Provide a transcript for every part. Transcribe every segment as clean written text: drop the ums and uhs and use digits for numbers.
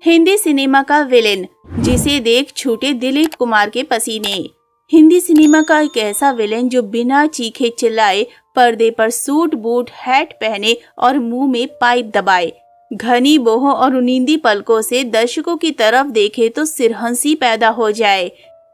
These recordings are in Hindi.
हिंदी सिनेमा का विलेन जिसे देख छूटे दिलीप कुमार के पसीने। हिंदी सिनेमा का एक ऐसा विलेन जो बिना चीखे चिल्लाए पर्दे पर सूट बूट हैट पहने और मुंह में पाइप दबाए, घनी बोहों और उनींदी पलकों से दर्शकों की तरफ देखे तो सिरहंसी पैदा हो जाए।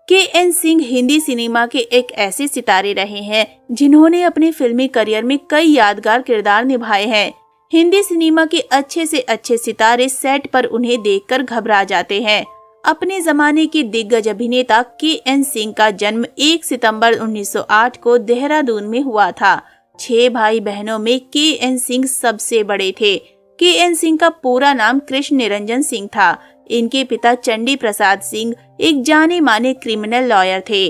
के.एन. सिंह हिंदी सिनेमा के एक ऐसे सितारे रहे हैं जिन्होंने अपने फिल्मी करियर में कई यादगार किरदार निभाए हैं। हिंदी सिनेमा के अच्छे से अच्छे सितारे सेट पर उन्हें देखकर घबरा जाते हैं। अपने जमाने के दिग्गज अभिनेता के.एन. सिंह का जन्म 1 सितंबर 1908 को देहरादून में हुआ था। 6 भाई बहनों में के.एन. सिंह सबसे बड़े थे। के.एन. सिंह का पूरा नाम कृष्ण निरंजन सिंह था। इनके पिता चंडी प्रसाद सिंह एक जाने माने क्रिमिनल लॉयर थे।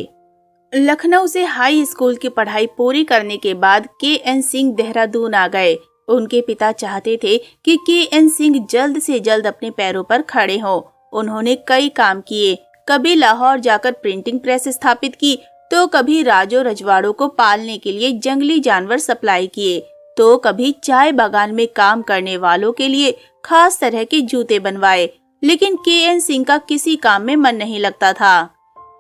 लखनऊ से हाई स्कूल की पढ़ाई पूरी करने के बाद के.एन. सिंह देहरादून आ गए। उनके पिता चाहते थे कि के.एन. सिंह जल्द से जल्द अपने पैरों पर खड़े हों। उन्होंने कई काम किए, कभी लाहौर जाकर प्रिंटिंग प्रेस स्थापित की, तो कभी राजो रजवाड़ों को पालने के लिए जंगली जानवर सप्लाई किए, तो कभी चाय बागान में काम करने वालों के लिए खास तरह के जूते बनवाए। लेकिन के.एन. सिंह का किसी काम में मन नहीं लगता था।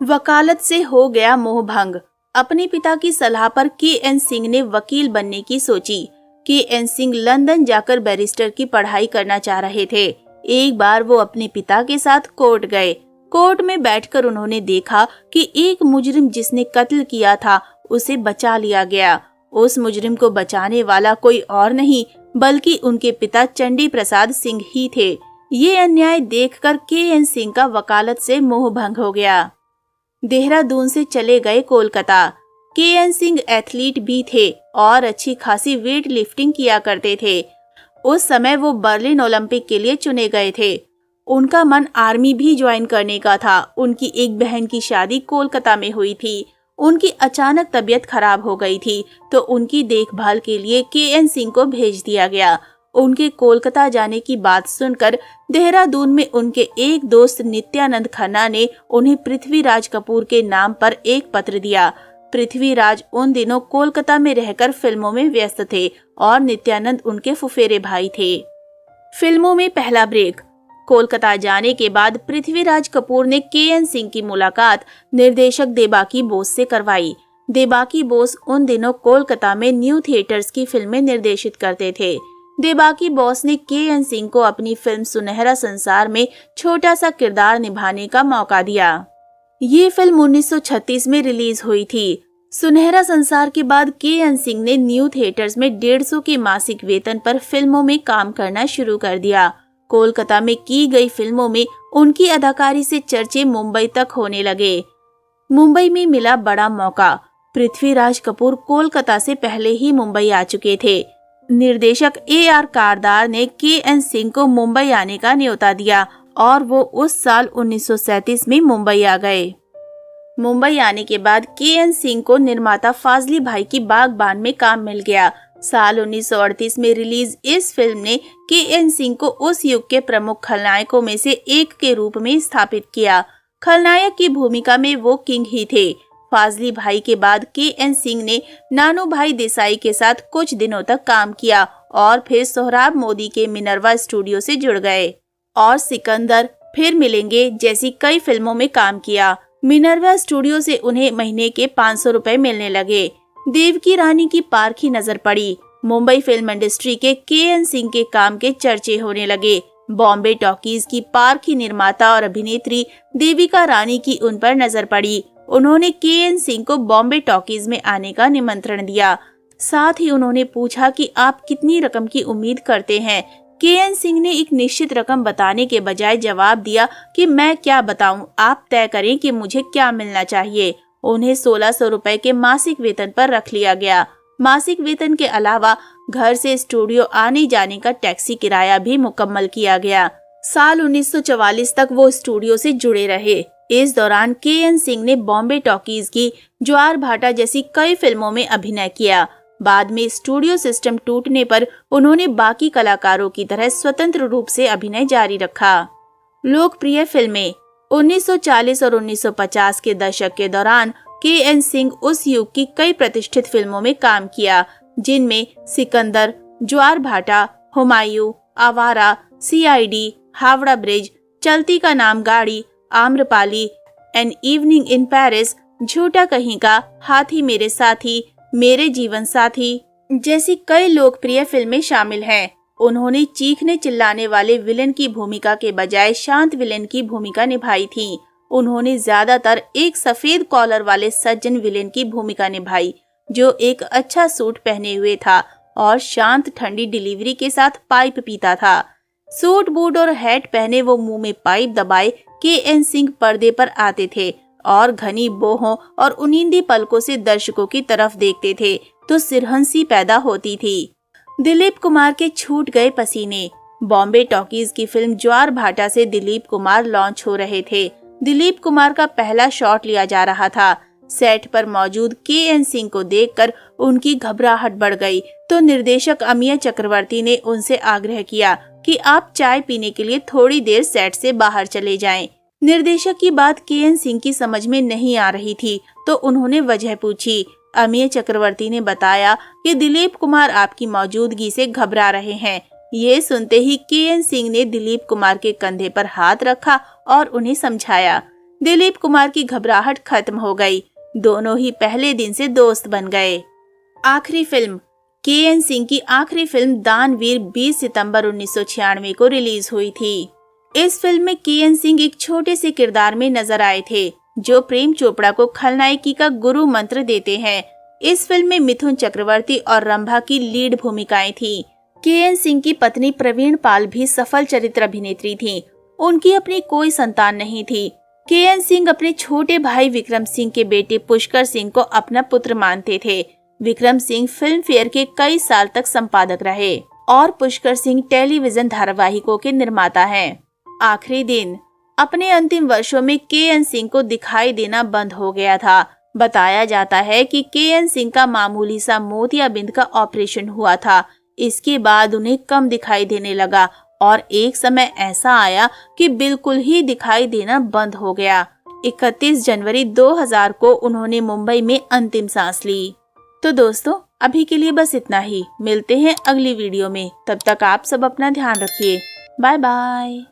वकालत से हो गया मोह भंग। अपने पिता की सलाह पर के.एन. सिंह ने वकील बनने की सोची। के.एन. सिंह लंदन जाकर बैरिस्टर की पढ़ाई करना चाह रहे थे। एक बार वो अपने पिता के साथ कोर्ट गए। कोर्ट में बैठकर उन्होंने देखा कि एक मुजरिम जिसने कत्ल किया था उसे बचा लिया गया। उस मुजरिम को बचाने वाला कोई और नहीं बल्कि उनके पिता चंडी प्रसाद सिंह ही थे। ये अन्याय देखकर के.एन. सिंह का वकालत से मोह भंग हो गया। देहरादून से चले गए कोलकाता। के.एन. सिंह एथलीट भी थे और अच्छी खासी वेट लिफ्टिंग किया करते थे। उस समय वो बर्लिन ओलंपिक के लिए चुने गए थे। उनका मन आर्मी भी ज्वाइन करने का था। उनकी एक बहन की शादी कोलकाता में हुई थी। उनकी अचानक तबीयत खराब हो गई थी तो उनकी देखभाल के लिए के.एन. सिंह को भेज दिया गया। उनके कोलकाता जाने की बात सुनकर देहरादून में उनके एक दोस्त नित्यानंद खन्ना ने उन्हें पृथ्वीराज कपूर के नाम पर एक पत्र दिया। पृथ्वीराज उन दिनों कोलकाता में रहकर फिल्मों में व्यस्त थे और नित्यानंद उनके फुफेरे भाई थे। फिल्मों में पहला ब्रेक। कोलकाता जाने के बाद पृथ्वीराज कपूर ने के.एन. सिंह की मुलाकात निर्देशक देबाकी बोस से करवाई। देबाकी बोस उन दिनों कोलकाता में न्यू थिएटर्स की फिल्में निर्देशित करते थे। देबाकी बोस ने के.एन. सिंह को अपनी फिल्म सुनहरा संसार में छोटा सा किरदार निभाने का मौका दिया। ये फिल्म 1936 में रिलीज हुई थी। सुनहरा संसार के बाद के.एन. सिंह ने न्यू थिएटर्स में 150 के मासिक वेतन पर फिल्मों में काम करना शुरू कर दिया। कोलकाता में की गई फिल्मों में उनकी अदाकारी से चर्चे मुंबई तक होने लगे। मुंबई में मिला बड़ा मौका। पृथ्वीराज कपूर कोलकाता से पहले ही मुंबई आ चुके थे। निर्देशक ए.आर. कारदार ने के.एन. सिंह को मुंबई आने का न्योता दिया और वो उस साल 1937 में मुंबई आ गए। मुंबई आने के बाद के.एन. सिंह को निर्माता फाजली भाई की बागबान में काम मिल गया। साल 1938 में रिलीज इस फिल्म ने के.एन. सिंह को उस युग के प्रमुख खलनायकों में से एक के रूप में स्थापित किया। खलनायक की भूमिका में वो किंग ही थे। फाजली भाई के बाद के.एन. सिंह ने नानू भाई देसाई के साथ कुछ दिनों तक काम किया और फिर सोहराब मोदी के मिनर्वा स्टूडियो से जुड़ गए और सिकंदर, फिर मिलेंगे जैसी कई फिल्मों में काम किया। मिनर्वा स्टूडियो से उन्हें महीने के 500 रुपए मिलने लगे। देवकी रानी की पारखी नजर पड़ी। मुंबई फिल्म इंडस्ट्री के के.एन. सिंह के काम के चर्चे होने लगे। बॉम्बे टॉकीज की पारखी निर्माता और अभिनेत्री देविका रानी की उन पर नजर पड़ी। उन्होंने के.एन. सिंह को बॉम्बे टॉकीज में आने का निमंत्रण दिया। साथ ही उन्होंने पूछा कि आप कितनी रकम की उम्मीद करते हैं। के.एन. सिंह ने एक निश्चित रकम बताने के बजाय जवाब दिया कि मैं क्या बताऊं, आप तय करें कि मुझे क्या मिलना चाहिए। उन्हें 1600 रुपए के मासिक वेतन पर रख लिया गया। मासिक वेतन के अलावा घर से स्टूडियो आने जाने का टैक्सी किराया भी मुकम्मल किया गया। साल 1944 तक वो स्टूडियो से जुड़े रहे। इस दौरान के.एन. सिंह ने बॉम्बे टॉकीज की ज्वार भाटा जैसी कई फिल्मों में अभिनय किया। बाद में स्टूडियो सिस्टम टूटने पर उन्होंने बाकी कलाकारों की तरह स्वतंत्र रूप से अभिनय जारी रखा। लोकप्रिय फिल्में। 1940 और 1950 के दशक के दौरान के.एन. सिंह उस युग की कई प्रतिष्ठित फिल्मों में काम किया, जिनमें सिकंदर, ज्वार भाटा, हुमायूं, आवारा, सी.आई.डी, हावड़ा ब्रिज, चलती का नाम गाड़ी, Amrapali, an evening in Paris, झूठा कहीं का, हाथी मेरे साथी, मेरे जीवन साथी जैसी कई लोकप्रिय फिल्में शामिल हैं। उन्होंने चीखने चिल्लाने वाले विलेन की भूमिका के बजाय शांत विलेन की भूमिका निभाई थी। उन्होंने ज्यादातर एक सफेद कॉलर वाले सज्जन विलेन की भूमिका निभाई, जो एक अच्छा सूट पहने हुए था और शांत ठंडी डिलीवरी के साथ पाइप पीता था। सूट बूट और हैट पहने वो मुंह में पाइप दबाए के.एन. सिंह पर्दे पर आते थे और घनी बोहों और उनींदी पलकों से दर्शकों की तरफ देखते थे तो सिरहंसी पैदा होती थी। दिलीप कुमार के छूट गए पसीने। बॉम्बे टॉकीज की फिल्म ज्वार भाटा से दिलीप कुमार लॉन्च हो रहे थे। दिलीप कुमार का पहला शॉट लिया जा रहा था। सेट पर मौजूद के.एन. सिंह को देखकर उनकी घबराहट बढ़ गई तो निर्देशक अमिय चक्रवर्ती ने उनसे आग्रह किया कि आप चाय पीने के लिए थोड़ी देर सेट से बाहर चले जाएं। निर्देशक की बात के.एन. सिंह की समझ में नहीं आ रही थी तो उन्होंने वजह पूछी। अमिय चक्रवर्ती ने बताया कि दिलीप कुमार आपकी मौजूदगी से घबरा रहे हैं। ये सुनते ही के.एन. सिंह ने दिलीप कुमार के कंधे पर हाथ रखा और उन्हें समझाया। दिलीप कुमार की घबराहट खत्म हो गई। दोनों ही पहले दिन से दोस्त बन गए। आखिरी फिल्म। के.एन. सिंह की आखिरी फिल्म दानवीर 20 सितंबर 1996 को रिलीज हुई थी। इस फिल्म में के.एन. सिंह एक छोटे से किरदार में नजर आए थे जो प्रेम चोपड़ा को खलनायकी का गुरु मंत्र देते हैं। इस फिल्म में मिथुन चक्रवर्ती और रंभा की लीड भूमिकाएं थी। के.एन. सिंह की पत्नी प्रवीण पाल भी सफल चरित्र अभिनेत्री थी। उनकी अपनी कोई संतान नहीं थी। के.एन. सिंह अपने छोटे भाई विक्रम सिंह के बेटे पुष्कर सिंह को अपना पुत्र मानते थे। विक्रम सिंह फिल्म फेयर के कई साल तक संपादक रहे और पुष्कर सिंह टेलीविजन धारावाहिकों के निर्माता हैं। आखिरी दिन। अपने अंतिम वर्षों में के.एन. सिंह को दिखाई देना बंद हो गया था। बताया जाता है कि के.एन. सिंह का मामूली सा मोतियाबिंद का ऑपरेशन हुआ था। इसके बाद उन्हें कम दिखाई देने लगा और एक समय ऐसा आया कि बिल्कुल ही दिखाई देना बंद हो गया। 31 जनवरी 2000 को उन्होंने मुंबई में अंतिम सांस ली। तो दोस्तों, अभी के लिए बस इतना ही। मिलते हैं अगली वीडियो में। तब तक आप सब अपना ध्यान रखिए। Bye bye.